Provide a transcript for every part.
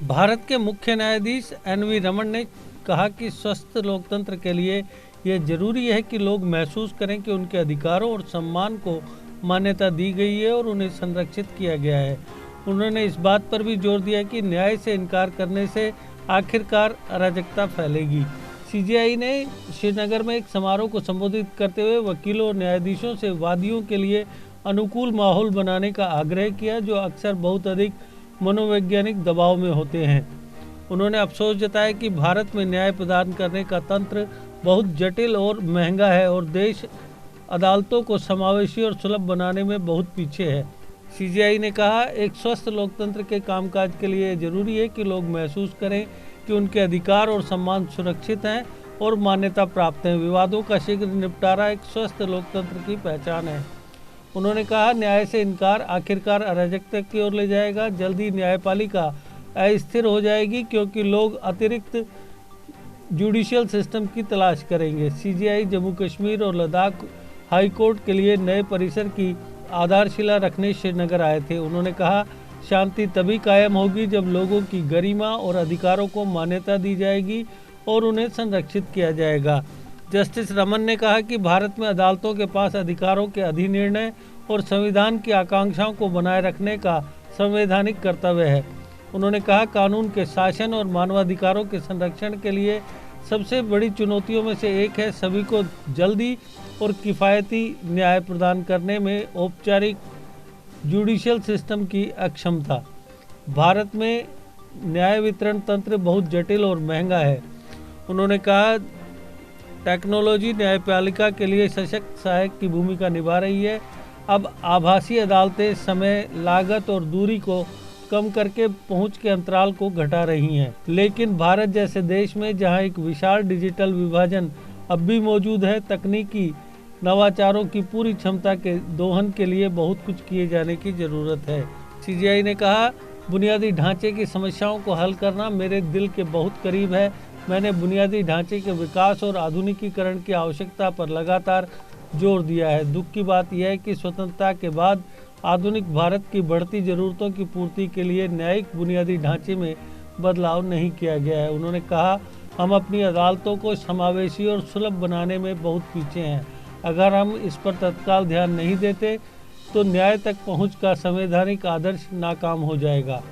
भारत के मुख्य न्यायाधीश एन.वी. रमन ने कहा कि स्वस्थ लोकतंत्र के लिए यह जरूरी है कि लोग महसूस करें कि उनके अधिकारों और सम्मान को मान्यता दी गई है और उन्हें संरक्षित किया गया है। उन्होंने इस बात पर भी जोर दिया कि न्याय से इनकार करने से आखिरकार अराजकता फैलेगी। सीजेआई ने श्रीनगर में एक समारोह को संबोधित करते हुए वकीलों और न्यायाधीशों से वादियों के लिए अनुकूल माहौल बनाने का आग्रह किया, जो अक्सर बहुत अधिक मनोवैज्ञानिक दबाव में होते हैं। उन्होंने अफसोस जताया कि भारत में न्याय प्रदान करने का तंत्र बहुत जटिल और महंगा है और देश अदालतों को समावेशी और सुलभ बनाने में बहुत पीछे है। सीजेआई ने कहा, एक स्वस्थ लोकतंत्र के कामकाज के लिए जरूरी है कि लोग महसूस करें कि उनके अधिकार और सम्मान सुरक्षित हैं और मान्यता प्राप्त हैं। विवादों का शीघ्र निपटारा एक स्वस्थ लोकतंत्र की पहचान है। उन्होंने कहा, न्याय से इनकार आखिरकार अराजकता की ओर ले जाएगा। जल्दी न्यायपालिका अस्थिर हो जाएगी क्योंकि लोग अतिरिक्त जुडिशियल सिस्टम की तलाश करेंगे। सीजेआई जम्मू कश्मीर और लद्दाख हाई कोर्ट के लिए नए परिसर की आधारशिला रखने श्रीनगर आए थे। उन्होंने कहा, शांति तभी कायम होगी जब लोगों की गरिमा और अधिकारों को मान्यता दी जाएगी और उन्हें संरक्षित किया जाएगा। जस्टिस रमन ने कहा कि भारत में अदालतों के पास अधिकारों के अधिनिर्णय और संविधान की आकांक्षाओं को बनाए रखने का संवैधानिक कर्तव्य है। उन्होंने कहा, कानून के शासन और मानवाधिकारों के संरक्षण के लिए सबसे बड़ी चुनौतियों में से एक है सभी को जल्दी और किफ़ायती न्याय प्रदान करने में औपचारिक जुडिशियल सिस्टम की अक्षमता। भारत में न्याय वितरण तंत्र बहुत जटिल और महंगा है। उन्होंने कहा, टेक्नोलॉजी न्यायपालिका के लिए सशक्त सहायक की भूमिका निभा रही है। अब आभासी अदालतें समय, लागत और दूरी को कम करके पहुंच के अंतराल को घटा रही हैं। लेकिन भारत जैसे देश में जहां एक विशाल डिजिटल विभाजन अब भी मौजूद है, तकनीकी नवाचारों की पूरी क्षमता के दोहन के लिए बहुत कुछ किए जाने की ज़रूरत है। सीजेआई ने कहा, बुनियादी ढांचे की समस्याओं को हल करना मेरे दिल के बहुत करीब है। मैंने बुनियादी ढांचे के विकास और आधुनिकीकरण की आवश्यकता पर लगातार जोर दिया है। दुख की बात यह है कि स्वतंत्रता के बाद आधुनिक भारत की बढ़ती ज़रूरतों की पूर्ति के लिए न्यायिक बुनियादी ढांचे में बदलाव नहीं किया गया है। उन्होंने कहा, हम अपनी अदालतों को समावेशी और सुलभ बनाने में बहुत पीछे हैं। अगर हम इस पर तत्काल ध्यान नहीं देते तो न्याय तक पहुंच का संवैधानिक आदर्श नाकाम हो जाएगा।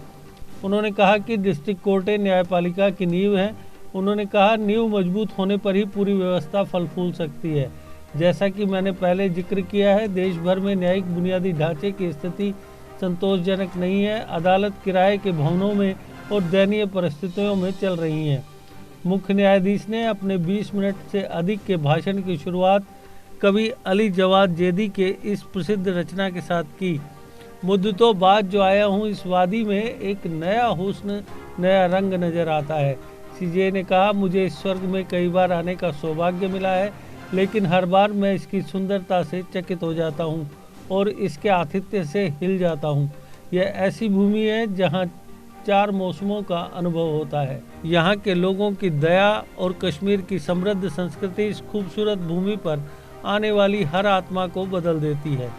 उन्होंने कहा कि डिस्ट्रिक्ट कोर्टें न्यायपालिका की नींव हैं। उन्होंने कहा, नींव मजबूत होने पर ही पूरी व्यवस्था फल फूल सकती है। जैसा कि मैंने पहले जिक्र किया है, देश भर में न्यायिक बुनियादी ढांचे की स्थिति संतोषजनक नहीं है। अदालत किराए के भवनों में और दयनीय परिस्थितियों में चल रही हैं। मुख्य न्यायाधीश ने अपने 20 मिनट से अधिक के भाषण की शुरुआत कवि अली जवाद जेदी के इस प्रसिद्ध रचना के साथ की। मुद्दतों बाद जो आया हूँ इस वादी में एक नया हुस्न, नया रंग नजर आता है। सीजेआई ने कहा, मुझे इस स्वर्ग में कई बार आने का सौभाग्य मिला है, लेकिन हर बार मैं इसकी सुंदरता से चकित हो जाता हूँ और इसके आतिथ्य से हिल जाता हूँ। यह ऐसी भूमि है जहाँ 4 मौसमों का अनुभव होता है। यहाँ के लोगों की दया और कश्मीर की समृद्ध संस्कृति इस खूबसूरत भूमि पर आने वाली हर आत्मा को बदल देती है।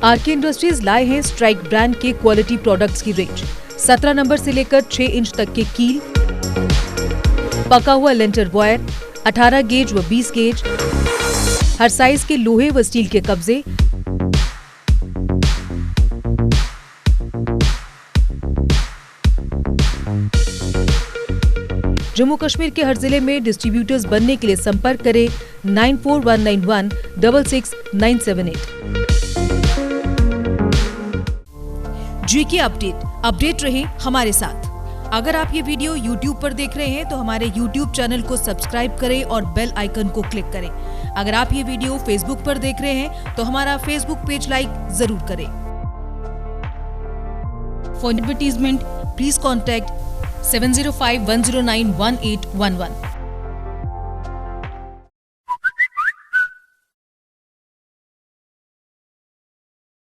आरके इंडस्ट्रीज लाए हैं स्ट्राइक ब्रांड के क्वालिटी प्रोडक्ट्स की रेंज। 17 नंबर से लेकर 6 इंच तक के कील, पका हुआ लेंटर वायर, 18 गेज व 20 गेज, हर साइज के लोहे व स्टील के कब्जे, जम्मू कश्मीर के हर जिले में डिस्ट्रीब्यूटर्स बनने के लिए संपर्क करें 9419166978। जीके अपडेट रहे हमारे साथ। अगर आप ये वीडियो YouTube पर देख रहे हैं तो हमारे YouTube चैनल को सब्सक्राइब करें और बेल आइकन को क्लिक करें। अगर आप ये वीडियो Facebook पर देख रहे हैं तो हमारा Facebook पेज लाइक जरूर करें। For advertisement please contact 7051091811।